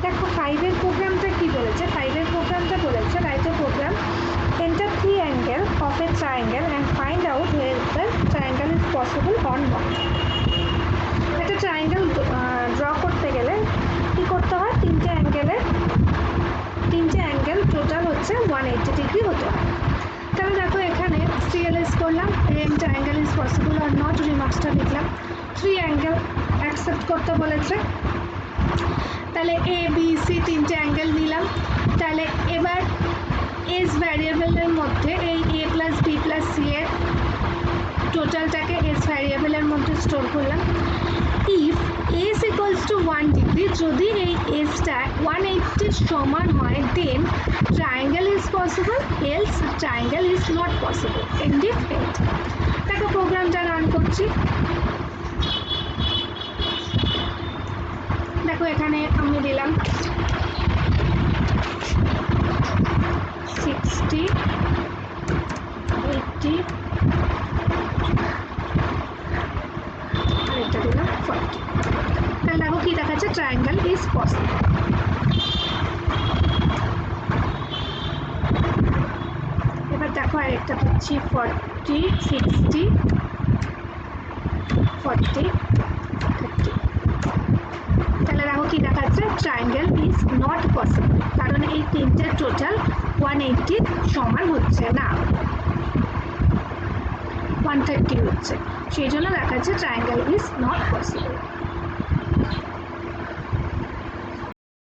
দেখো 5-এর প্রোগ্রামটা কি বলেছে, 5-এর প্রোগ্রামটা বলেছে write a program, enter three angle of a triangle and find out where the triangle is possible or not. একটা ট্রায়াঙ্গেল ড্র করতে গেলে কি করতে হয়, তিনটে অ্যাঙ্গেল টোটাল হচ্ছে 180 ডিগ্রি হতে হয়। তাহলে দেখো এখানে CLS করলাম, ট্রায়াঙ্গেল ইজ পসিবল আর নট, রিমার্কসটা লিখলাম। 3 অ্যাঙ্গেল অ্যাকসেপ্ট করতে বলেছে, তাহলে ABC তিনটে অ্যাঙ্গেল নিলাম। তাহলে এবার এস ভ্যারিয়েবলের মধ্যে এই A plus B plus C এর টোটালটাকে এস ভ্যারিয়েবলের মধ্যে স্টোর করলাম। If s equals to 1 degree, যদি এই এসটা 180 সমান হয়, then triangle is possible, else triangle is not possible. End if at. দেখো প্রোগ্রামটা রান করছি, দেখো এখানে আমি দিলাম 60, 80, আর এটা দিলাম 40। তাহলে দেখো কি দেখাচ্ছে, ট্রায়াঙ্গেল ইজ পসিবল। এবার দেখো আরেকটা দিচ্ছি 40, 60, 40, 30। তাহলে দেখো কি দেখাচ্ছে, ট্রায়াঙ্গেল ইজ নট পসিবল, কারণ এই তিনটে টোটাল 180 সমান হচ্ছে না, 130 হচ্ছে, সেই জন্য দেখাচ্ছে ট্রায়াঙ্গেল ইজ নট পসিবল।